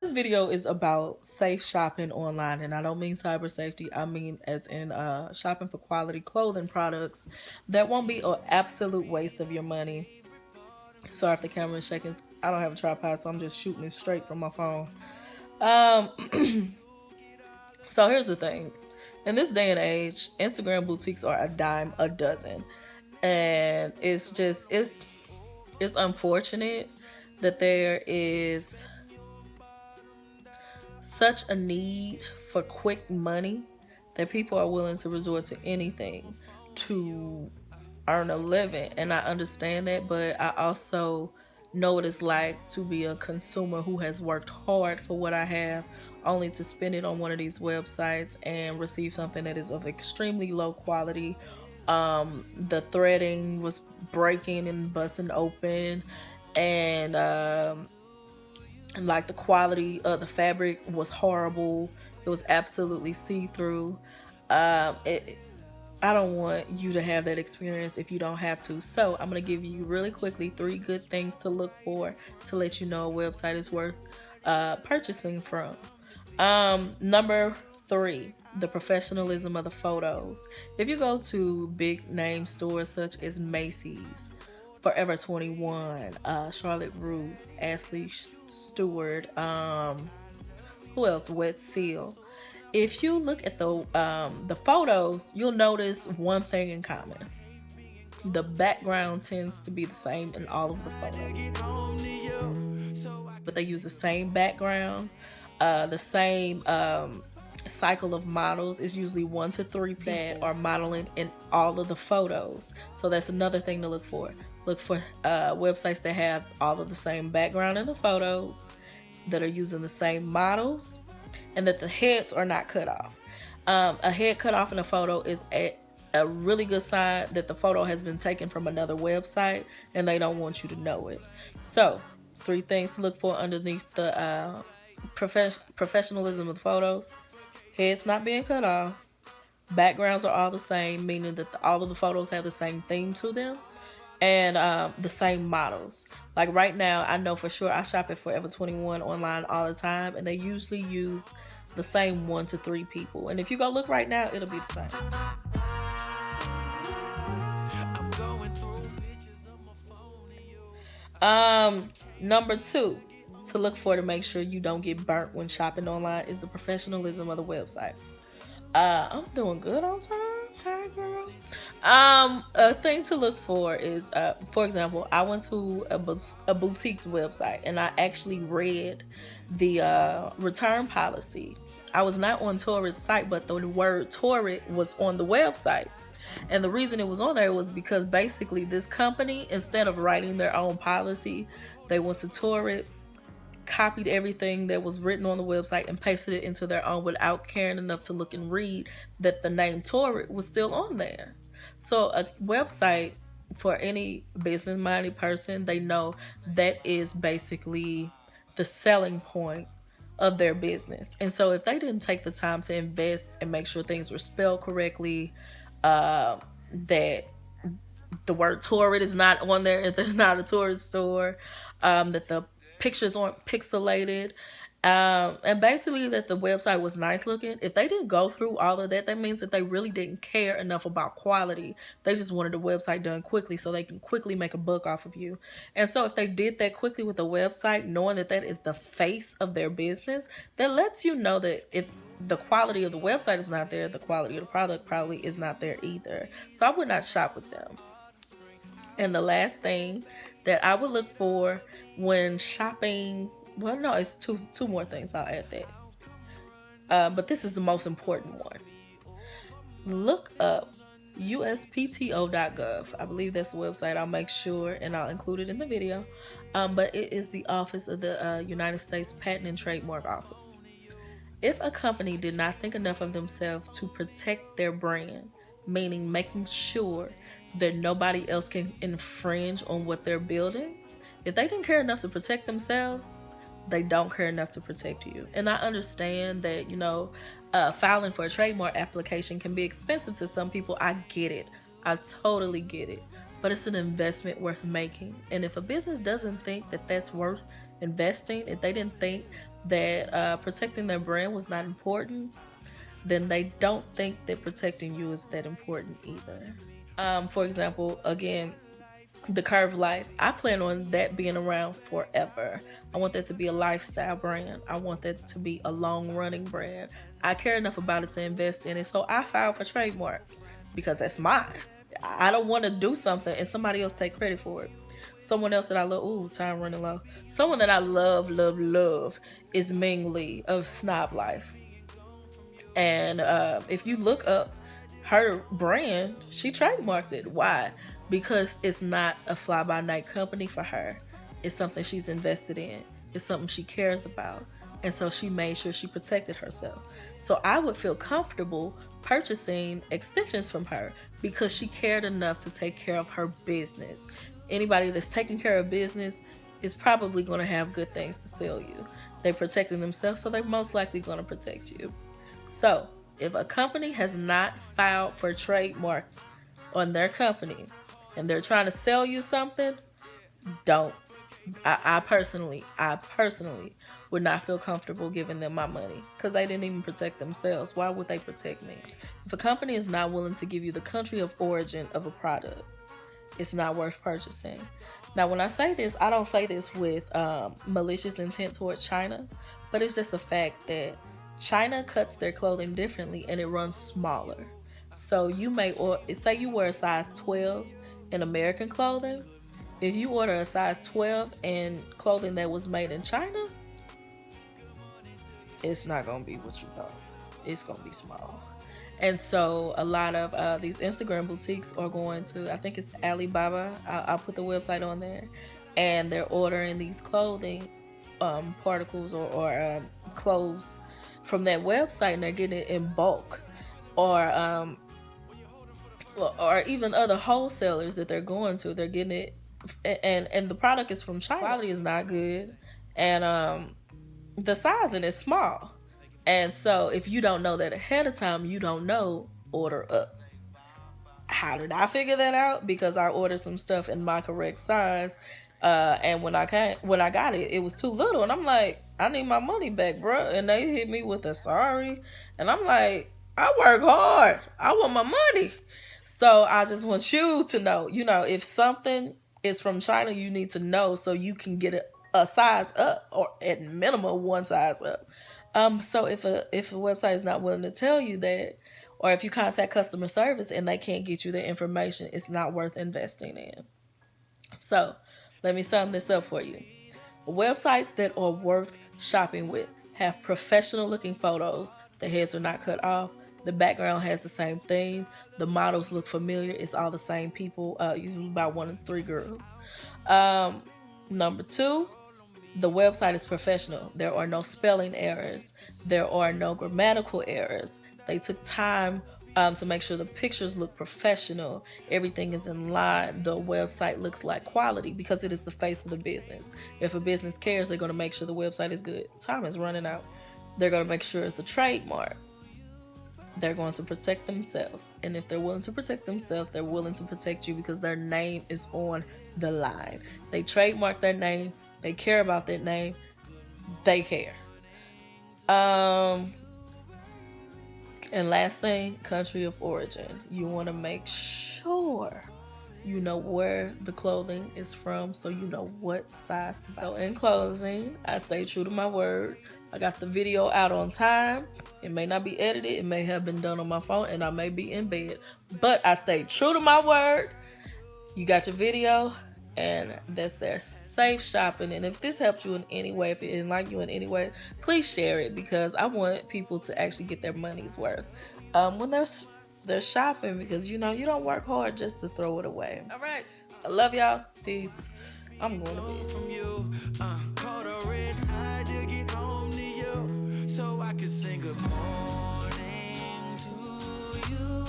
This video is about safe shopping online, and I don't mean cyber safety. I mean as in shopping for quality clothing products that won't be an absolute waste of your money. Sorry if the camera is shaking. I don't have a tripod, so I'm just shooting it straight from my phone. So here's the thing. In this day and age, Instagram boutiques are a dime a dozen. And it's unfortunate that there is such a need for quick money that people are willing to resort to anything to earn a living. And I understand that, but I also know what it's like to be a consumer who has worked hard for what I have, only to spend it on one of these websites and receive something that is of extremely low quality. The threading was breaking and busting open, and like the quality of the fabric was horrible. It was absolutely see-through. It I don't want you to have that experience if you don't have to. So I'm going to give you really quickly 3 good things to look for to let you know a website is worth purchasing from. Number 3, the professionalism of the photos. If you go to big name stores such as Macy's, Forever 21, Charlotte Russe, Ashley Stewart, who else? Wet Seal. If you look at the photos, you'll notice one thing in common. The background tends to be the same in all of the photos, but they use the same background, the same cycle of models. Is usually 1 to 3 people that are modeling in all of the photos. So that's another thing to look for. Look for websites that have all of the same background in the photos, that are using the same models, and that the heads are not cut off. A head cut off in a photo is a really good sign that the photo has been taken from another website and they don't want you to know it. So 3 things to look for underneath the professionalism of the photos: heads not being cut off, backgrounds are all the same, meaning that all of the photos have the same theme to them, and the same models. Like right now, I know for sure I shop at Forever 21 online all the time, and they usually use the same 1 to 3 people. And if you go look right now, it'll be the same. Number 2 to look for to make sure you don't get burnt when shopping online is the professionalism of the website. I'm doing good on time. Hi, girl. A thing to look for is, for example, I went to a boutique's website and I actually read the return policy. I was not on Torrid's site, but the word Torrid was on the website. And the reason it was on there was because basically this company, instead of writing their own policy, they went to Torrid, copied everything that was written on the website and pasted it into their own without caring enough to look and read that the name Torrid was still on there. So a website, for any business-minded person, they know that is basically the selling point of their business. And so if they didn't take the time to invest and make sure things were spelled correctly, that the word Torrid is not on there if there's not a Torrid store, that the pictures aren't pixelated, and basically that the website was nice looking. If they didn't go through all of that, that means that they really didn't care enough about quality. They just wanted the website done quickly so they can quickly make a buck off of you. And so if they did that quickly with the website, knowing that that is the face of their business, that lets you know that if the quality of the website is not there, the quality of the product probably is not there either. So I would not shop with them. And the last thing that I would look for when shopping, well, no, it's two more things. I'll add that. But this is the most important one. Look up Uspto.gov. I believe that's the website. I'll make sure and I'll include it in the video. But it is the office of the United States Patent and Trademark Office. If a company did not think enough of themselves to protect their brand, meaning making sure that nobody else can infringe on what they're building, if they didn't care enough to protect themselves, they don't care enough to protect you. And I understand that, filing for a trademark application can be expensive to some people. I get it. I totally get it. But it's an investment worth making. And if a business doesn't think that that's worth investing, if they didn't think that protecting their brand was not important, then they don't think that protecting you is that important either. For example, again, the Curve Life. I plan on that being around forever. I want that to be a lifestyle brand. I want that to be a long running brand. I care enough about it to invest in it. So I filed for trademark because that's mine. I don't want to do something and somebody else take credit for it. Someone else that I love, ooh, time running low. Someone that I love, love, love is Ming Lee of Snob Life. And if you look up her brand, she trademarked it. Why? Because it's not a fly by night company for her. It's something she's invested in. It's something she cares about. And so she made sure she protected herself. So I would feel comfortable purchasing extensions from her because she cared enough to take care of her business. Anybody that's taking care of business is probably going to have good things to sell you. They're protecting themselves, so they're most likely going to protect you. So, if a company has not filed for trademark on their company and they're trying to sell you something, don't. I personally would not feel comfortable giving them my money because they didn't even protect themselves. Why would they protect me? If a company is not willing to give you the country of origin of a product, it's not worth purchasing. Now, when I say this, I don't say this with malicious intent towards China, but it's just a fact that China cuts their clothing differently and it runs smaller. So you may, or say you wear a size 12 in American clothing. If you order a size 12 in clothing that was made in China, it's not going to be what you thought. It's going to be small. And so a lot of these Instagram boutiques are going to, I think it's Alibaba. I'll put the website on there. And they're ordering these clothing particles or clothes from that website, and they're getting it in bulk. Or even other wholesalers that they're going to, they're getting it, and the product is from China. Quality is not good, and the sizing is small. And so if you don't know that ahead of time, you don't know, order up. How did I figure that out? Because I ordered some stuff in my correct size, and when I got it, it was too little, and I'm like, I need my money back, bro. And they hit me with a sorry, and I'm like, I work hard. I want my money. So I just want you to know, if something is from China, you need to know so you can get a size up, or at minimum one size up. So if a website is not willing to tell you that, or if you contact customer service and they can't get you the information, it's not worth investing in. So let me sum this up for you. Websites that are worth shopping with have professional looking photos. The heads are not cut off. The background has the same theme. The models look familiar. It's all the same people, usually about 1 to 3 girls. Number 2, the website is professional. There are no spelling errors. There are no grammatical errors. They took time to make sure the pictures look professional. Everything is in line. The website looks like quality because it is the face of the business. If a business cares, they're going to make sure the website is good. Time is running out. They're going to make sure it's the trademark. They're going to protect themselves. And if they're willing to protect themselves, they're willing to protect you because their name is on the line. They trademark their name. They care about that name. They care. And last thing, country of origin. You want to make sure you know where the clothing is from, so you know what size to buy. So in closing, I stay true to my word. I got the video out on time. It may not be edited. It may have been done on my phone, and I may be in bed. But I stayed true to my word. You got your video, and that's their safe shopping. And if this helped you in any way, if it enlightened you in any way, please share it, because I want people to actually get their money's worth when they're shopping, because you don't work hard just to throw it away. All right, I love y'all. Peace. I'm going to bed. From you, caught a red eye to get home to you, so I can sing good morning to you.